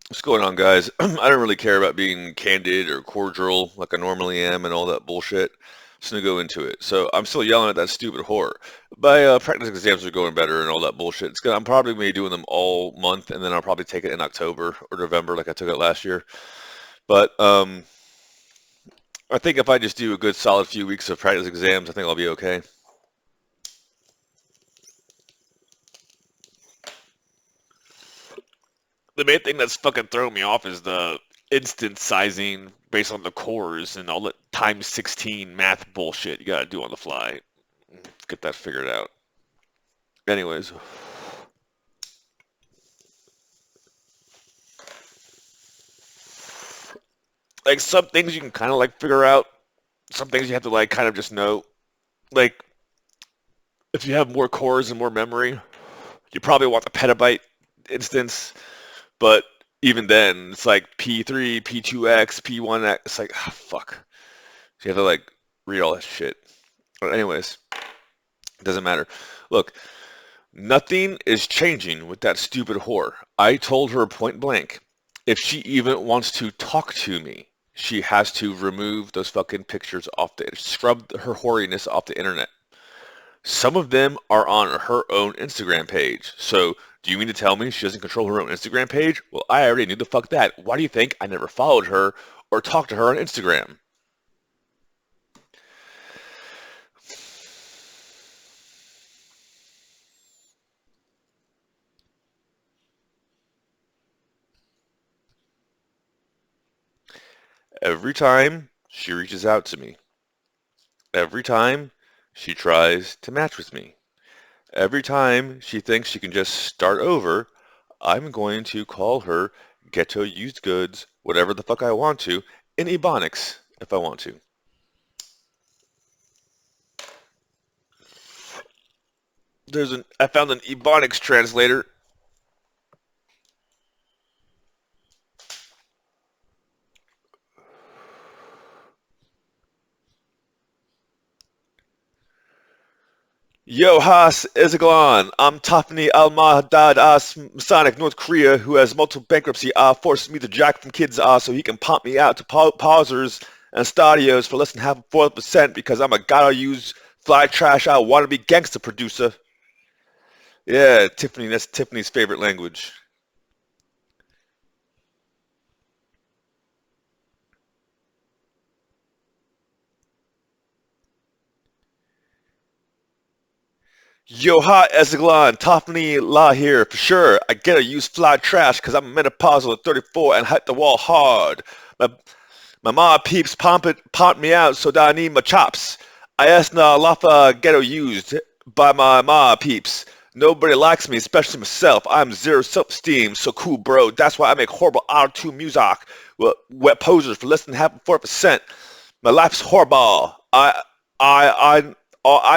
What's going on, guys? I don't really care about being candid or cordial like I normally am and all that bullshit. Just gonna go into it. So I'm still yelling at that stupid whore. My practice exams are going better and all that bullshit. I'm probably gonna be doing them all month, and then I'll probably take it in October or November like I took it last year. But I think if I just do a good solid few weeks of practice exams, I think I'll be okay. The main thing that's fucking throwing me off is the instant sizing based on the cores and all the times 16 math bullshit you gotta do on the fly. Get that figured out. Anyways, like some things you can kind of like figure out. Some things you have to like kind of just know. Like if you have more cores and more memory, you probably want the petabyte instance. But even then, it's like P3, P2X, P1X. It's like, ah, fuck. So you have to like read all that shit. But anyways, it doesn't matter. Look, nothing is changing with that stupid whore. I told her point blank, if she even wants to talk to me, she has to remove those fucking pictures off scrub her whoriness off the internet. Some of them are on her own Instagram page. So do you mean to tell me she doesn't control her own Instagram page? Well, I already knew the fuck that. Why do you think I never followed her or talked to her on Instagram? Every time she reaches out to me, every time she tries to match with me, every time she thinks she can just start over, I'm going to call her ghetto used goods, whatever the fuck I want to, in Ebonics if I want to. I found an Ebonics translator. Yo, Haas Ezeglon. I'm Tafni Al-Mahdad Masonic, North Korea, who has multiple bankruptcy forced me to jack from kids so he can pump me out to pausers and stadios for less than half a 4% because I'm a gotta use fly trash out wannabe gangster producer. Yeah, Tiffany, that's Tiffany's favorite language. Yo, hi, Ezeglon, Tafni La here, for sure. I gotta use fly trash because I'm menopausal at 34 and hit the wall hard. My My ma peeps pumped me out, so that I need my chops. I asked na lafa ghetto used by my ma peeps. Nobody likes me, especially myself. I'm zero self-esteem, so cool, bro. That's why I make horrible auto-tune music with wet posers for less than half 4%. My life's horrible. I, I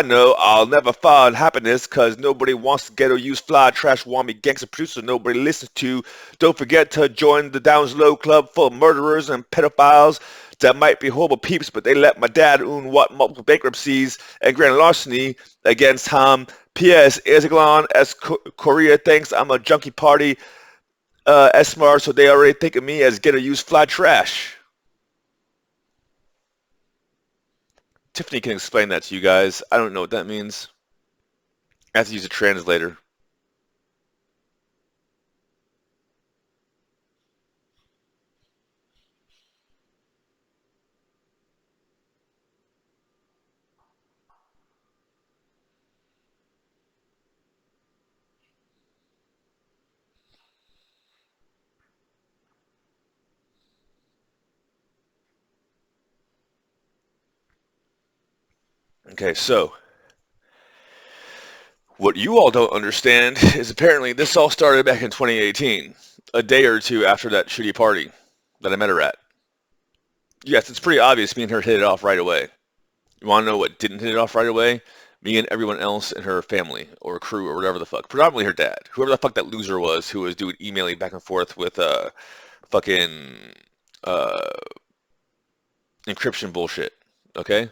know I'll never find happiness because nobody wants to get or use fly trash wannabe gangster producer nobody listens to. Don't forget to join the Downs Low Club full of murderers and pedophiles that might be horrible peeps, but they let my dad own what multiple bankruptcies and grand larceny against him. P.S. Ezeglon as Korea thinks I'm a junkie party smart, so they already think of me as get or use fly trash. Tiffany can explain that to you guys. I don't know what that means. I have to use a translator. Okay, so what you all don't understand is apparently this all started back in 2018, a day or two after that shitty party that I met her at. Yes, it's pretty obvious me and her hit it off right away. You want to know what didn't hit it off right away? Me and everyone else in her family or crew or whatever the fuck. Predominantly her dad. Whoever the fuck that loser was who was doing emailing back and forth with fucking uh, encryption bullshit. Okay?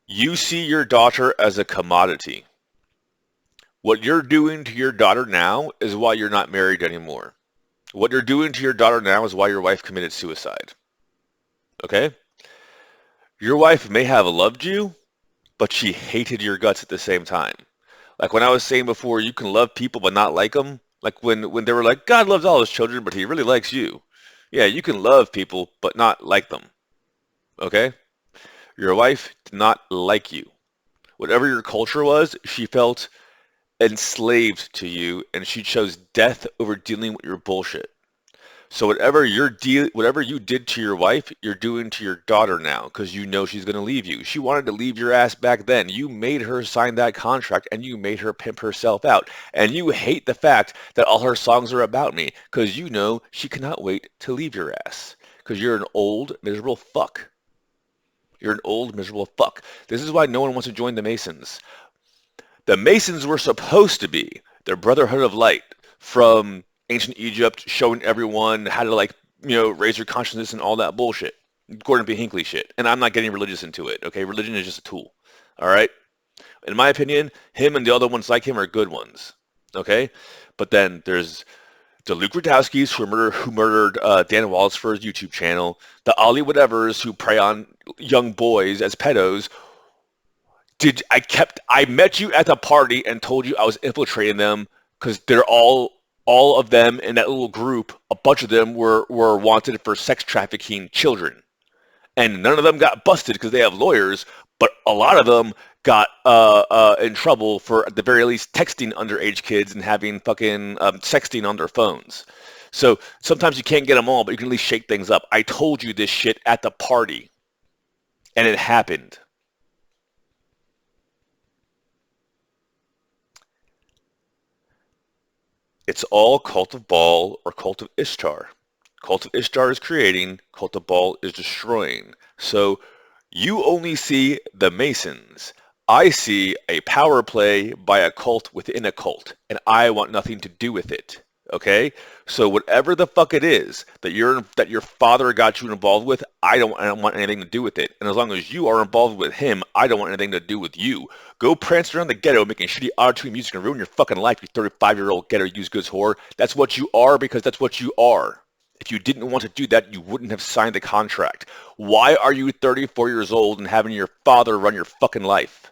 You see your daughter as a commodity. What you're doing to your daughter now is why you're not married anymore. What you're doing to your daughter now is why your wife committed suicide. Okay? Your wife may have loved you, but she hated your guts at the same time. Like when I was saying before, you can love people but not like them. Like when they were like, God loves all his children, but he really likes you. Yeah, you can love people but not like them. Okay? Your wife did not like you. Whatever your culture was, she felt enslaved to you, and she chose death over dealing with your bullshit. So whatever you did to your wife, you're doing to your daughter now because you know she's going to leave you. She wanted to leave your ass back then. You made her sign that contract and you made her pimp herself out. And you hate the fact that all her songs are about me because you know she cannot wait to leave your ass because you're an old, miserable fuck. You're an old, miserable fuck. This is why no one wants to join the Masons. The Masons were supposed to be the Brotherhood of Light from ancient Egypt, showing everyone how to raise your consciousness and all that bullshit. Gordon B. Hinckley shit. And I'm not getting religious into it, okay? Religion is just a tool, all right? In my opinion, him and the other ones like him are good ones, okay? But then there's the Luke Rudkowskis who murdered Dan Wallace for his YouTube channel, the Ollie whatevers who prey on young boys as pedos. I met you at the party and told you I was infiltrating them because they're all of them in that little group, a bunch of them were wanted for sex trafficking children. And none of them got busted because they have lawyers, but a lot of them got in trouble for, at the very least, texting underage kids and having fucking sexting on their phones. So sometimes you can't get them all, but you can at least shake things up. I told you this shit at the party, and it happened. It's all Cult of Baal or Cult of Ishtar. Cult of Ishtar is creating, Cult of Baal is destroying. So you only see the Masons. I see a power play by a cult within a cult, and I want nothing to do with it. Okay? So whatever the fuck it is that your father got you involved with, I don't want anything to do with it. And as long as you are involved with him, I don't want anything to do with you. Go prance around the ghetto making shitty auto-tune music and ruin your fucking life, you 35-year-old ghetto used goods whore. That's what you are because that's what you are. If you didn't want to do that, you wouldn't have signed the contract. Why are you 34 years old and having your father run your fucking life?